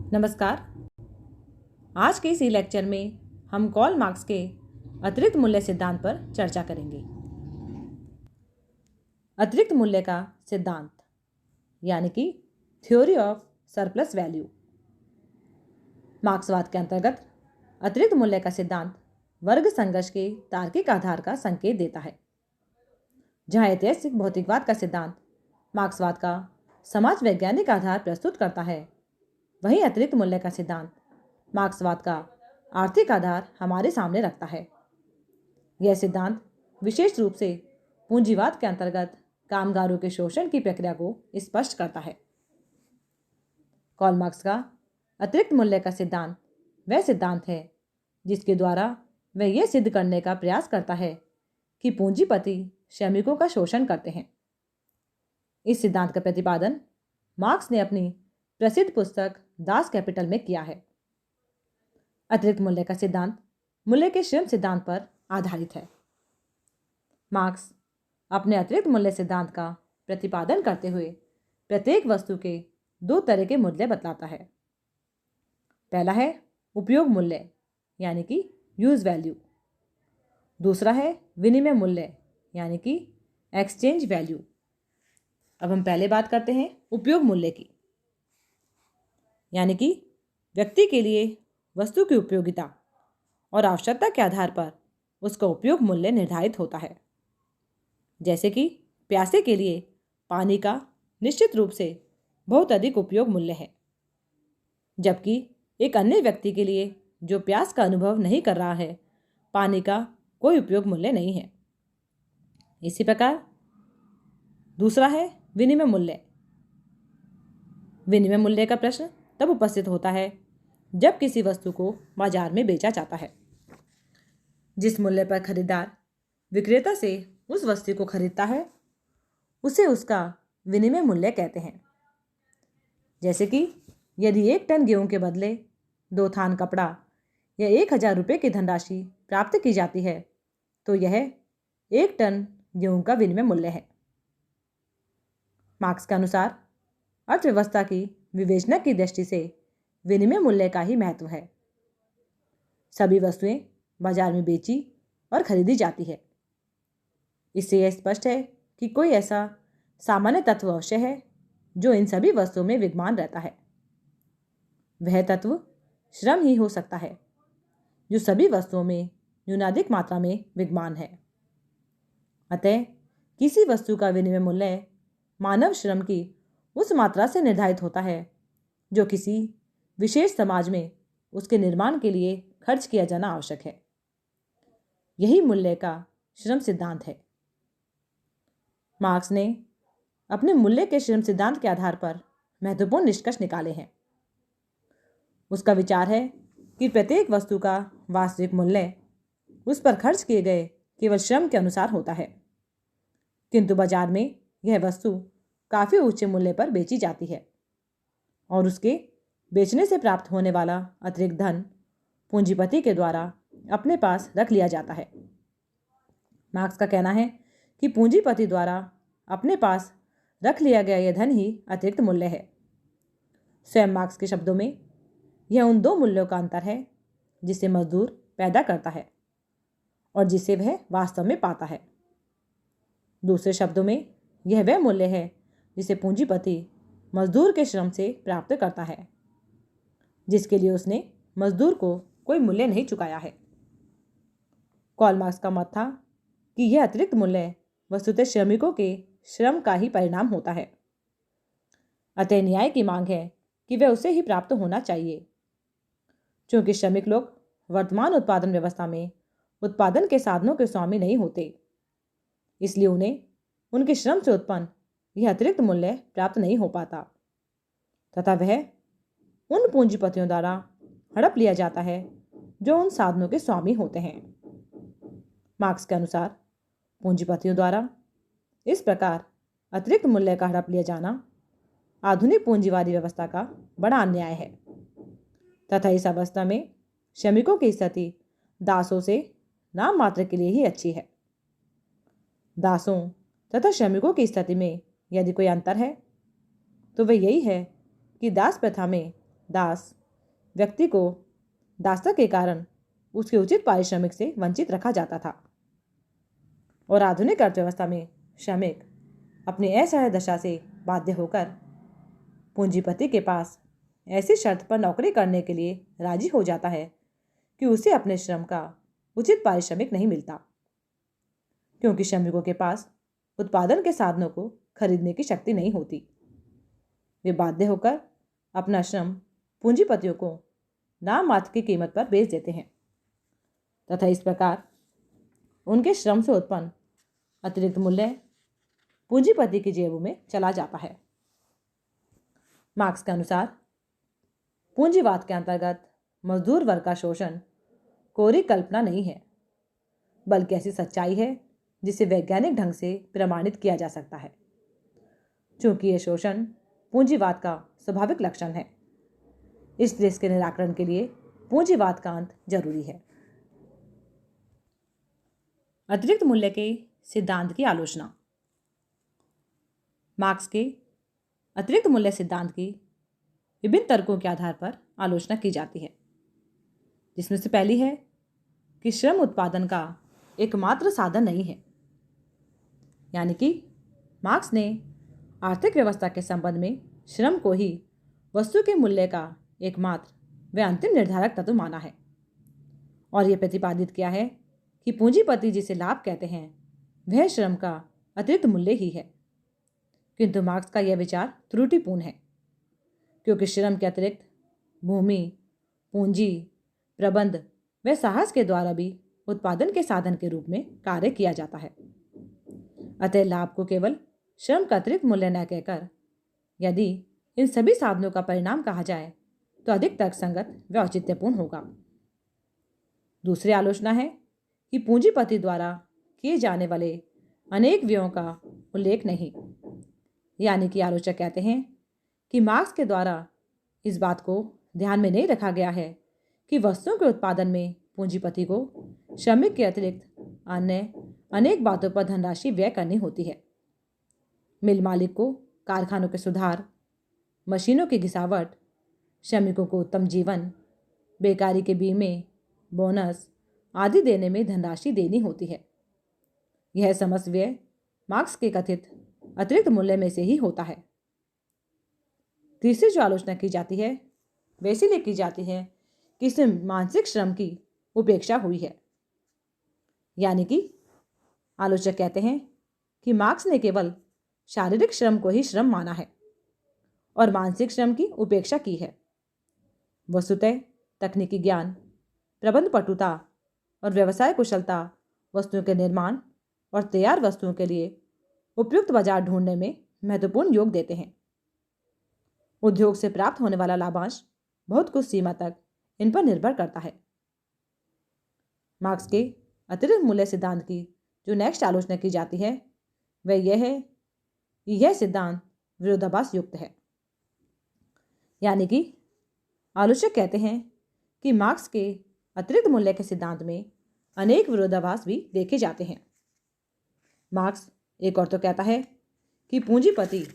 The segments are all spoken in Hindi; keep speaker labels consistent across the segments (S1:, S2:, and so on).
S1: नमस्कार। आज के इसी लेक्चर में हम कार्ल मार्क्स के अतिरिक्त मूल्य सिद्धांत पर चर्चा करेंगे। अतिरिक्त मूल्य का सिद्धांत यानी कि थ्योरी ऑफ सरप्लस वैल्यू। मार्क्सवाद के अंतर्गत अतिरिक्त मूल्य का सिद्धांत वर्ग संघर्ष के तार्किक आधार का संकेत देता है। जहां ऐतिहासिक भौतिकवाद का सिद्धांत मार्क्सवाद का समाज वैज्ञानिक आधार प्रस्तुत करता है, वहीं अतिरिक्त मूल्य का सिद्धांत मार्क्सवाद का आर्थिक आधार हमारे सामने रखता है। यह सिद्धांत विशेष रूप से पूंजीवाद के अंतर्गत कामगारों के शोषण की प्रक्रिया को स्पष्ट करता है। कार्ल मार्क्स का अतिरिक्त मूल्य का सिद्धांत वह सिद्धांत है जिसके द्वारा वह यह सिद्ध करने का प्रयास करता है कि पूंजीपति श्रमिकों का शोषण करते हैं। इस सिद्धांत का प्रतिपादन मार्क्स ने अपनी प्रसिद्ध पुस्तक दास कैपिटल में किया है। अतिरिक्त मूल्य का सिद्धांत मूल्य के श्रम सिद्धांत पर आधारित है। मार्क्स अपने अतिरिक्त मूल्य सिद्धांत का प्रतिपादन करते हुए प्रत्येक वस्तु के दो तरह के मूल्य बतलाता है। पहला है उपयोग मूल्य यानी कि यूज वैल्यू। दूसरा है विनिमय मूल्य यानी कि एक्सचेंज वैल्यू। अब हम पहले बात करते हैं उपयोग मूल्य की, यानी कि व्यक्ति के लिए वस्तु की उपयोगिता और आवश्यकता के आधार पर उसका उपयोग मूल्य निर्धारित होता है। जैसे कि प्यासे के लिए पानी का निश्चित रूप से बहुत अधिक उपयोग मूल्य है, जबकि एक अन्य व्यक्ति के लिए जो प्यास का अनुभव नहीं कर रहा है, पानी का कोई उपयोग मूल्य नहीं है। इसी प्रकार दूसरा है विनिमय मूल्य। विनिमय मूल्य का प्रश्न तब उपस्थित होता है जब किसी वस्तु को बाजार में बेचा जाता है। जिस मूल्य पर खरीदार विक्रेता से उस वस्तु को खरीदता है उसे उसका विनिमय मूल्य कहते हैं। जैसे कि यदि 1 टन गेहूं के बदले 2 थान कपड़ा या 1000 रुपये की धनराशि प्राप्त की जाती है तो यह 1 टन गेहूं का विनिमय मूल्य है। मार्क्स के अनुसार अर्थव्यवस्था की विवेचना की दृष्टि से विनिमय मूल्य का ही महत्व है। सभी वस्तुएं बाजार में बेची और खरीदी जाती है। इससे यह स्पष्ट है कि कोई ऐसा सामान्य तत्व अवश्य है जो इन सभी वस्तुओं में विद्यमान रहता है। वह तत्व श्रम ही हो सकता है जो सभी वस्तुओं में न्यूनाधिक मात्रा में विद्यमान है। अतः किसी वस्तु का विनिमय मूल्य मानव श्रम की उस मात्रा से निर्धारित होता है जो किसी विशेष समाज में उसके निर्माण के लिए खर्च किया जाना आवश्यक है। यही मूल्य का श्रम सिद्धांत है। मार्क्स ने अपने मूल्य के श्रम सिद्धांत के आधार पर महत्वपूर्ण निष्कर्ष निकाले हैं। उसका विचार है कि प्रत्येक वस्तु का वास्तविक मूल्य उस पर खर्च किए गए केवल श्रम के अनुसार होता है, किंतु बाजार में यह वस्तु काफ़ी ऊंचे मूल्य पर बेची जाती है और उसके बेचने से प्राप्त होने वाला अतिरिक्त धन पूंजीपति के द्वारा अपने पास रख लिया जाता है। मार्क्स का कहना है कि पूंजीपति द्वारा अपने पास रख लिया गया यह धन ही अतिरिक्त मूल्य है। स्वयं मार्क्स के शब्दों में यह उन दो मूल्यों का अंतर है जिसे मजदूर पैदा करता है और जिसे वह वास्तव में पाता है। दूसरे शब्दों में यह वह मूल्य है जिसे पूंजीपति मजदूर के श्रम से प्राप्त करता है, जिसके लिए उसने मजदूर को कोई मूल्य नहीं चुकाया है। कार्ल मार्क्स का मत था कि यह अतिरिक्त मूल्य वस्तुतः श्रमिकों के श्रम का ही परिणाम होता है। अतः न्याय की मांग है कि वह उसे ही प्राप्त होना चाहिए। क्योंकि श्रमिक लोग वर्तमान उत्पादन व्यवस्था में उत्पादन के साधनों के स्वामी नहीं होते, इसलिए उन्हें उनके श्रम से उत्पन्न यह अतिरिक्त मूल्य प्राप्त नहीं हो पाता तथा वह उन पूंजीपतियों द्वारा हड़प लिया जाता है जो उन साधनों के स्वामी होते हैं। मार्क्स के अनुसार पूंजीपतियों द्वारा इस प्रकार अतिरिक्त मूल्य का हड़प लिया जाना आधुनिक पूंजीवादी व्यवस्था का बड़ा अन्याय है तथा इस अवस्था में श्रमिकों की स्थिति दासों से नाम मात्र के लिए ही अच्छी है। दासों तथा श्रमिकों की स्थिति में यदि कोई अंतर है तो वह यही है कि दास प्रथा में दास व्यक्ति को दासता के कारण उसके उचित पारिश्रमिक से वंचित रखा जाता था और आधुनिक अर्थव्यवस्था में श्रमिक अपनी असहाय दशा से बाध्य होकर पूंजीपति के पास ऐसी शर्त पर नौकरी करने के लिए राजी हो जाता है कि उसे अपने श्रम का उचित पारिश्रमिक नहीं मिलता, क्योंकि श्रमिकों के पास उत्पादन के साधनों को खरीदने की शक्ति नहीं होती। वे बाध्य होकर अपना श्रम पूंजीपतियों को नाम मात्र की कीमत पर बेच देते हैं तथा इस प्रकार उनके श्रम से उत्पन्न अतिरिक्त मूल्य पूंजीपति की जेबों में चला जाता है। मार्क्स के अनुसार पूंजीवाद के अंतर्गत मजदूर वर्ग का शोषण कोरी कल्पना नहीं है, बल्कि ऐसी सच्चाई है जिसे वैज्ञानिक ढंग से प्रमाणित किया जा सकता है। चूंकि यह शोषण पूंजीवाद का स्वाभाविक लक्षण है, इसलिए इसके निराकरण के लिए पूंजीवाद का अंत जरूरी है। अतिरिक्त मूल्य के सिद्धांत की आलोचना। मार्क्स के अतिरिक्त मूल्य सिद्धांत की विभिन्न तर्कों के आधार पर आलोचना की जाती है, जिसमें से पहली है कि श्रम उत्पादन का एकमात्र साधन नहीं है, यानी कि मार्क्स ने आर्थिक व्यवस्था के संबंध में श्रम को ही वस्तु के मूल्य का एकमात्र व अंतिम निर्धारक तत्व माना है और यह प्रतिपादित किया है कि पूंजीपति जिसे लाभ कहते हैं वह श्रम का अतिरिक्त मूल्य ही है। किंतु मार्क्स का यह विचार त्रुटिपूर्ण है, क्योंकि श्रम के अतिरिक्त भूमि, पूंजी, प्रबंध व साहस के द्वारा भी उत्पादन के साधन के रूप में कार्य किया जाता है। अतः लाभ को केवल श्रम का अतिरिक्त मूल्य न कहकर यदि इन सभी साधनों का परिणाम कहा जाए तो अधिक तर्कसंगत व औचित्यपूर्ण होगा। दूसरी आलोचना है कि पूंजीपति द्वारा किए जाने वाले अनेक व्ययों का उल्लेख नहीं, यानी कि आलोचक कहते हैं कि मार्क्स के द्वारा इस बात को ध्यान में नहीं रखा गया है कि वस्तुओं के उत्पादन में पूंजीपति को श्रमिक के अतिरिक्त अन्य अनेक बातों पर धनराशि व्यय करनी होती है। मिल मालिक को कारखानों के सुधार, मशीनों की घिसावट, श्रमिकों को उत्तम जीवन, बेकारी के बीमे, बोनस आदि देने में धनराशि देनी होती है। यह समस्त व्यय मार्क्स के कथित अतिरिक्त मूल्य में से ही होता है। तीसरी जो आलोचना की जाती है वह इसीलिए की जाती है कि इसमें मानसिक श्रम की उपेक्षा हुई है, यानी कि आलोचक कहते हैं कि मार्क्स ने केवल शारीरिक श्रम को ही श्रम माना है और मानसिक श्रम की उपेक्षा की है। वस्तुतः तकनीकी ज्ञान, प्रबंध पटुता और व्यवसाय कुशलता वस्तुओं के निर्माण और तैयार वस्तुओं के लिए उपयुक्त बाजार ढूंढने में महत्वपूर्ण योग देते हैं। उद्योग से प्राप्त होने वाला लाभांश बहुत कुछ सीमा तक इन पर निर्भर करता है। मार्क्स के अतिरिक्त मूल्य सिद्धांत की जो नेक्स्ट आलोचना की जाती है वह यह है कि यह सिद्धांत विरोधाभास युक्त है, यानी कि आलोचक कहते हैं कि मार्क्स के अतिरिक्त मूल्य के सिद्धांत में अनेक विरोधाभास भी देखे जाते हैं। मार्क्स एक और तो कहता है कि पूंजीपति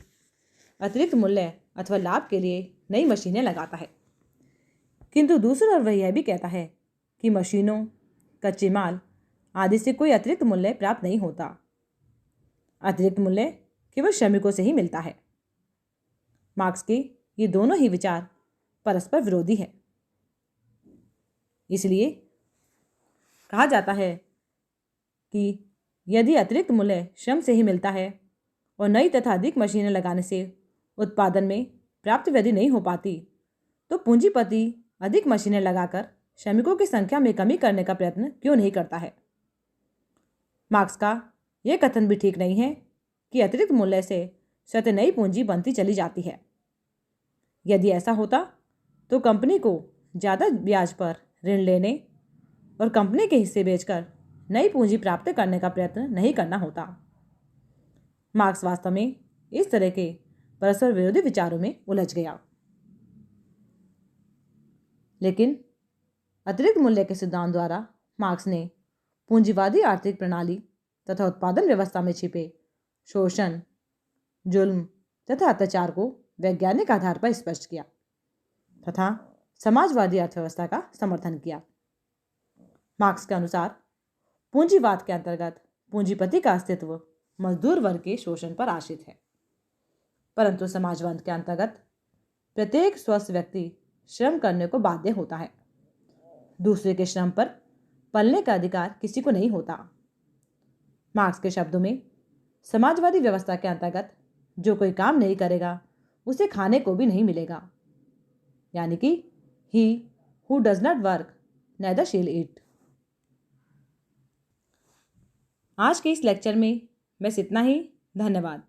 S1: अतिरिक्त मूल्य अथवा लाभ के लिए नई मशीनें लगाता है, किंतु दूसरी ओर वह यह भी कहता है कि मशीनों, कच्चे माल आदि से कोई अतिरिक्त मूल्य प्राप्त नहीं होता। अतिरिक्त मूल्य केवल श्रमिकों से ही मिलता है। मार्क्स के ये दोनों ही विचार परस्पर विरोधी हैं। इसलिए कहा जाता है कि यदि अतिरिक्त मूल्य श्रम से ही मिलता है और नई तथा अधिक मशीनें लगाने से उत्पादन में प्राप्त वृद्धि नहीं हो पाती, तो पूंजीपति अधिक मशीनें लगाकर श्रमिकों की संख्या में कमी करने का प्रयत्न क्यों नहीं करता है। मार्क्स का यह कथन भी ठीक नहीं है कि अतिरिक्त मूल्य से स्वतः नई पूंजी बनती चली जाती है। यदि ऐसा होता तो कंपनी को ज़्यादा ब्याज पर ऋण लेने और कंपनी के हिस्से बेचकर नई पूंजी प्राप्त करने का प्रयत्न नहीं करना होता। मार्क्स वास्तव में इस तरह के परस्पर विरोधी विचारों में उलझ गया। लेकिन अतिरिक्त मूल्य के सिद्धांत द्वारा मार्क्स ने पूंजीवादी आर्थिक प्रणाली तथा उत्पादन व्यवस्था में छिपे शोषण, जुल्म तथा अत्याचार को वैज्ञानिक आधार पर स्पष्ट किया तथा समाजवादी अर्थव्यवस्था का समर्थन किया। मार्क्स के अनुसार पूंजीवाद के अंतर्गत पूंजीपति का अस्तित्व मजदूर वर्ग के शोषण पर आश्रित है, परंतु समाजवाद के अंतर्गत प्रत्येक स्वस्थ व्यक्ति श्रम करने को बाध्य होता है। दूसरे के श्रम पर पलने का अधिकार किसी को नहीं होता। मार्क्स के शब्दों में समाजवादी व्यवस्था के अंतर्गत जो कोई काम नहीं करेगा उसे खाने को भी नहीं मिलेगा, यानी कि he who does not work neither shall eat. आज के इस लेक्चर में बस इतना ही। धन्यवाद।